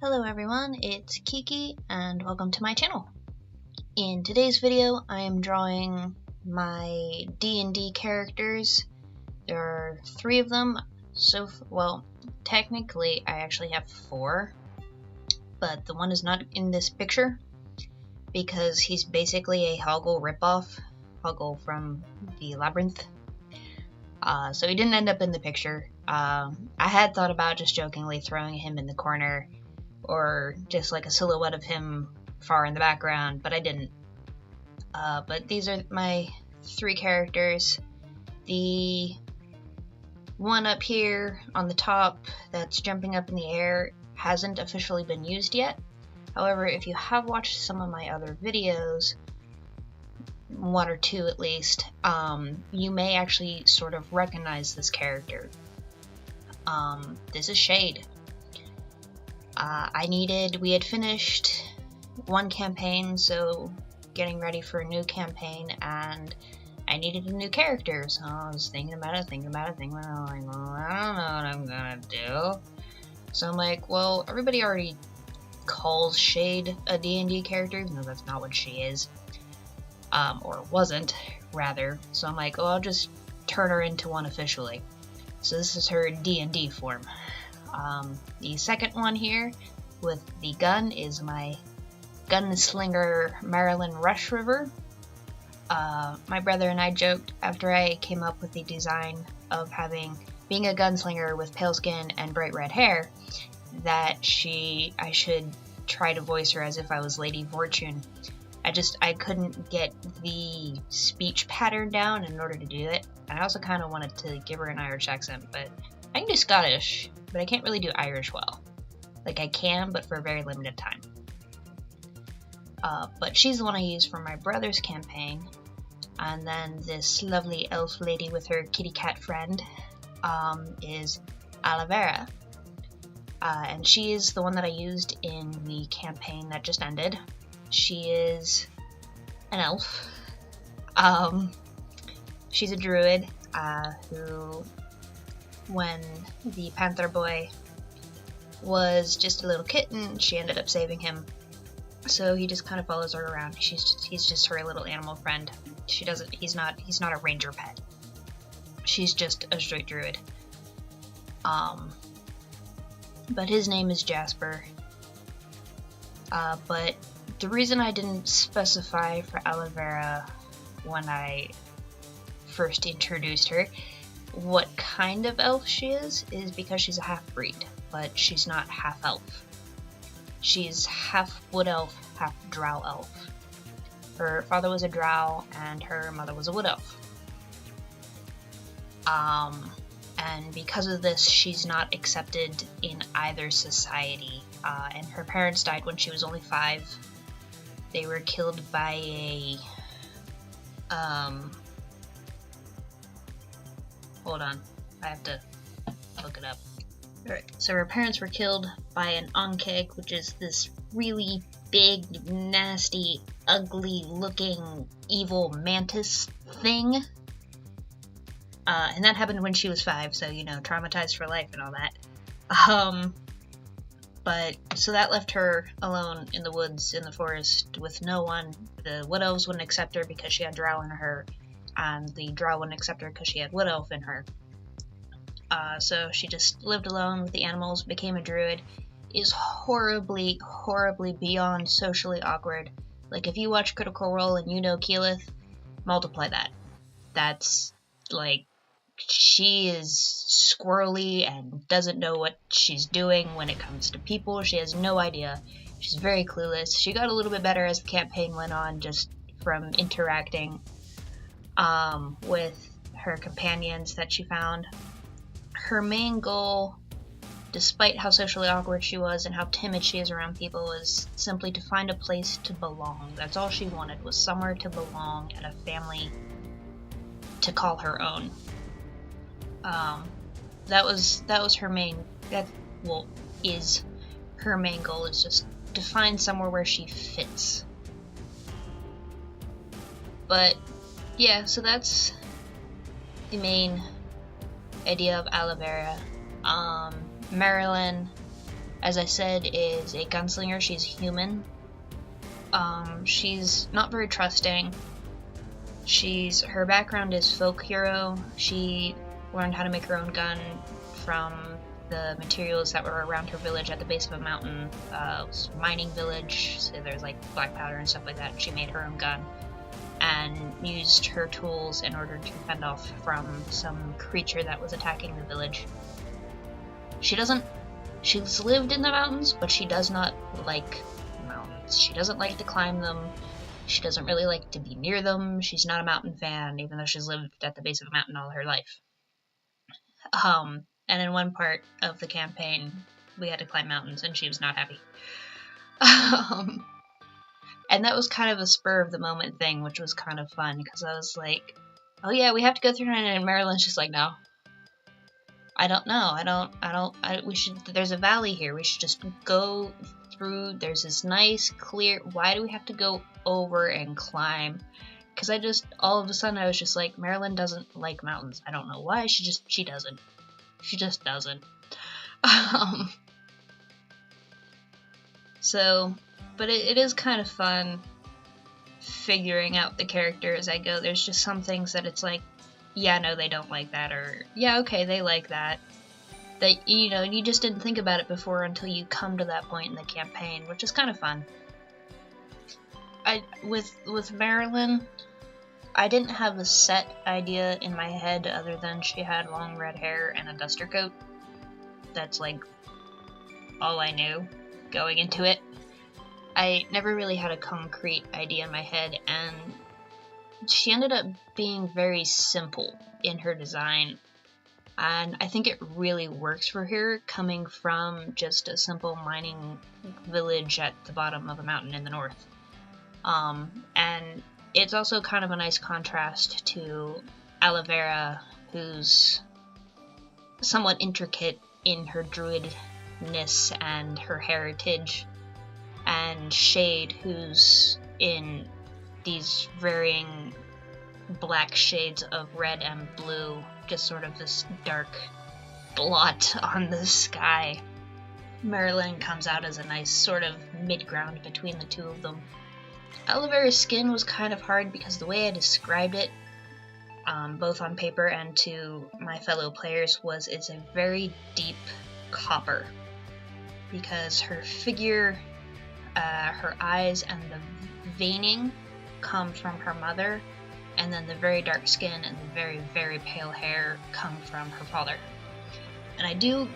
Hello everyone, it's Kiki and welcome to my channel. In today's video I am drawing my D&D characters. There are 3 of them, well technically I actually have 4, but the one is not in this picture because he's basically a Hoggle ripoff, Hoggle from the Labyrinth. So he didn't end up in the picture. I had thought about just jokingly throwing him in the corner or just like a silhouette of him far in the background, but I didn't. But these are my 3 characters. The one up here on the top that's jumping up in the air hasn't officially been used yet. However, if you have watched some of my other videos, 1 or 2 at least, you may actually sort of recognize this character. This is Shade. We had finished 1 campaign, so getting ready for a new campaign, and I needed a new character, so I was thinking about it, like, well, I don't know what I'm gonna do. So I'm like, well, everybody already calls Shade a D&D character, even though that's not what she is. Or wasn't, rather. So I'm like, oh, I'll just turn her into one officially. So this is her D&D form. The second one here with the gun is my gunslinger Marilyn Rush River. My brother and I joked after I came up with the design of being a gunslinger with pale skin and bright red hair that I should try to voice her as if I was Lady Fortune. I couldn't get the speech pattern down in order to do it. And I also kind of wanted to give her an Irish accent, but I can do Scottish, but I can't really do Irish well. Like I can, but for a very limited time. But she's the one I used for my brother's campaign. And then this lovely elf lady with her kitty cat friend is Alavera. And she is the one that I used in the campaign that just ended. She is an elf. She's a druid who, when the Panther Boy was just a little kitten, she ended up saving him. So he just kind of follows her around. He's just her little animal friend. He's not a ranger pet. She's just a straight druid. But his name is Jasper. But the reason I didn't specify for Aloe Vera when I first introduced her what kind of elf she is because she's a half-breed, but she's not half-elf. She's half wood elf, half drow elf. Her father was a drow and her mother was a wood elf. And because of this, she's not accepted in either society. And her parents died when she was only 5. They were killed by a hold on, I have to look it up. Alright, so her parents were killed by an onkeg, which is this really big, nasty, ugly looking evil mantis thing. And that happened when she was 5, so traumatized for life and all that. But so that left her alone in the woods, in the forest, with no one. The wood elves wouldn't accept her because she had drow in her, and the drow wouldn't accept her because she had wood elf in her. So she just lived alone with the animals, became a druid. Is horribly, horribly beyond socially awkward. Like if you watch Critical Role and you know Keyleth, multiply that. That's like, she is squirrely and doesn't know what she's doing when it comes to people. She has no idea. She's very clueless. She got a little bit better as the campaign went on, just from interacting with her companions that she found. Her main goal, despite how socially awkward she was and how timid she is around people, was simply to find a place to belong. That's all she wanted, was somewhere to belong and a family to call her own. That was her main, is her main goal, is just to find somewhere where she fits. But yeah, so that's the main idea of Aloe Vera. Marilyn as I said, is a gunslinger. She's human. She's not very trusting. Her background is folk hero. She learned how to make her own gun from the materials that were around her village at the base of a mountain. It was a mining village, so there's like black powder and stuff like that. She made her own gun and used her tools in order to fend off from some creature that was attacking the village. She's lived in the mountains, but she does not like mountains. She doesn't like to climb them. She doesn't really like to be near them. She's not a mountain fan, even though she's lived at the base of a mountain all her life. And in one part of the campaign, we had to climb mountains, and she was not happy. And that was kind of a spur of the moment thing, which was kind of fun, because I was like, oh yeah, we have to go through, and Marilyn's just like, no. I don't know, there's a valley here, we should just go through, there's this nice, clear, why do we have to go over and climb? Because all of a sudden I was just like, Marilyn doesn't like mountains. I don't know why, she doesn't. She just doesn't. But it is kind of fun figuring out the character as I go. There's just some things that it's like, yeah, no, they don't like that, or yeah, okay, they like that. That, you just didn't think about it before until you come to that point in the campaign, which is kind of fun. With Marilyn, I didn't have a set idea in my head other than she had long red hair and a duster coat. That's like all I knew going into it. I never really had a concrete idea in my head, and she ended up being very simple in her design. And I think it really works for her, coming from just a simple mining village at the bottom of a mountain in the north. And it's also kind of a nice contrast to Aloe Vera, who's somewhat intricate in her druidness and her heritage, and Shade, who's in these varying black shades of red and blue, just sort of this dark blot on the sky. Marilyn comes out as a nice sort of mid-ground between the two of them. Aloe Vera's skin was kind of hard because the way I described it, both on paper and to my fellow players, it's a very deep copper. Because her figure, her eyes and the veining come from her mother, and then the very dark skin and the very, very pale hair come from her father. And I do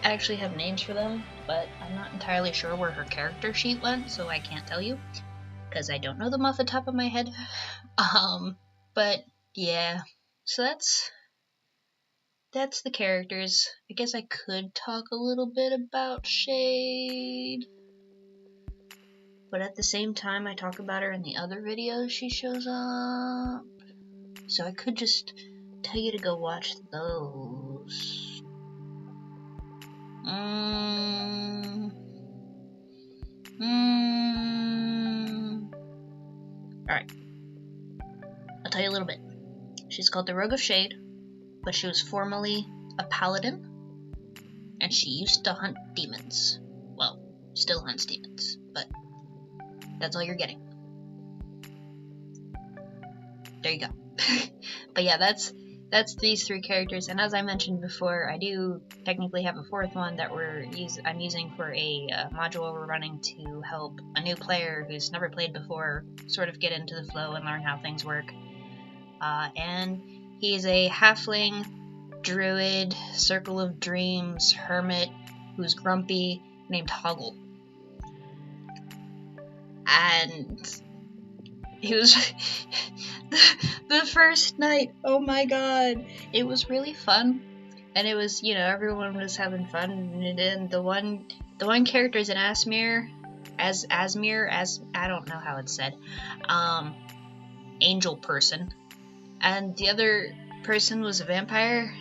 actually have names for them, but I'm not entirely sure where her character sheet went, so I can't tell you, because I don't know them off the top of my head. But yeah, so that's the characters. I guess I could talk a little bit about Shade, but at the same time I talk about her in the other videos she shows up, so I could just tell you to go watch those. Alright, I'll tell you a little bit. She's called the Rogue of Shade, but she was formerly a paladin, and she used to hunt demons. Well, still hunts demons, but that's all you're getting. There you go. But yeah, that's these three characters, and as I mentioned before, I do technically have a fourth one that I'm using for a module we're running to help a new player who's never played before sort of get into the flow and learn how things work. And he's a halfling, druid, circle of dreams, hermit, who's grumpy, named Hoggle. And he was the first night, oh my god, it was really fun, and it was, everyone was having fun, and the one character is an Asmir, I don't know how it's said, angel person, and the other person was a vampire,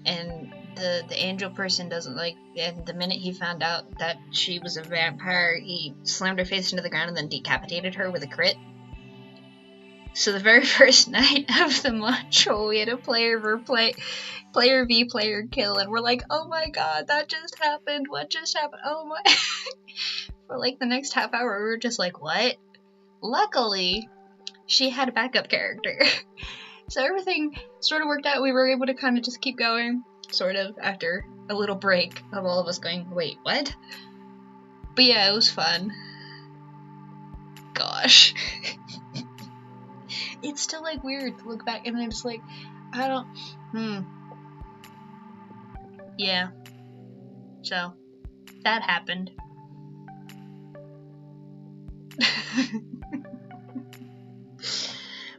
and the angel person doesn't like, and the minute he found out that she was a vampire, he slammed her face into the ground and then decapitated her with a crit. So the very first night of the module, we had a player v player kill, and we're like, oh my god, that just happened. What just happened? Oh my. For like the next half hour, we were just like, what? Luckily, she had a backup character. So everything sort of worked out. We were able to kind of just keep going, sort of, after a little break of all of us going, wait, what? But yeah, it was fun. Gosh. It's still like weird to look back and then it's like, I don't, yeah. So, that happened.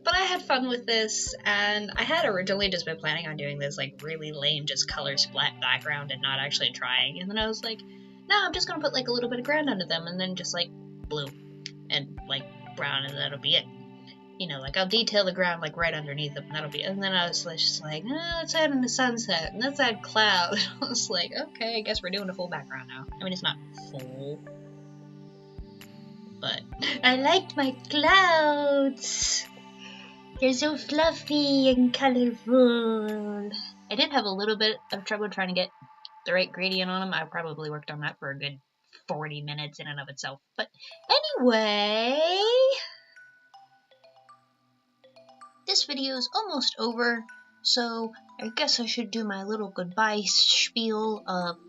But I had fun with this, and I had originally just been planning on doing this like really lame just color splat background and not actually trying, and then I was like, no, I'm just gonna put like a little bit of ground under them and then just like blue and like brown, and that'll be it. You know, like I'll detail the ground like right underneath them and that'll be it. And then I was just like, let's add in the sunset and let's add cloud. I was like, okay, I guess we're doing a full background now. I mean, it's not full, but I liked my clouds. They're so fluffy and colorful. I did have a little bit of trouble trying to get the right gradient on them. I probably worked on that for a good 40 minutes in and of itself. But anyway, this video is almost over, so I guess I should do my little goodbye spiel.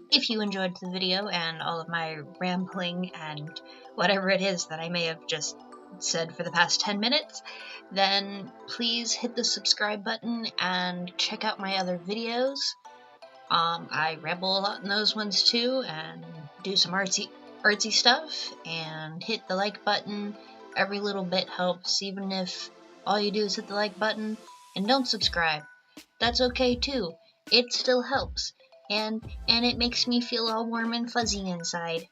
If you enjoyed the video and all of my rambling and whatever it is that I may have just said for the past 10 minutes, then please hit the subscribe button and check out my other videos. I ramble a lot in those ones too, and do some artsy stuff, and hit the like button. Every little bit helps, even if all you do is hit the like button and don't subscribe. That's okay too. It still helps, and it makes me feel all warm and fuzzy inside.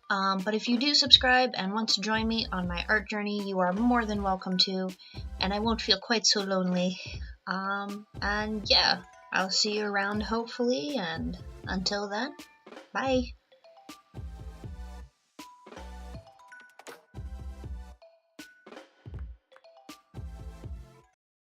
But if you do subscribe and want to join me on my art journey, you are more than welcome to, and I won't feel quite so lonely. And yeah, I'll see you around hopefully, and until then, bye.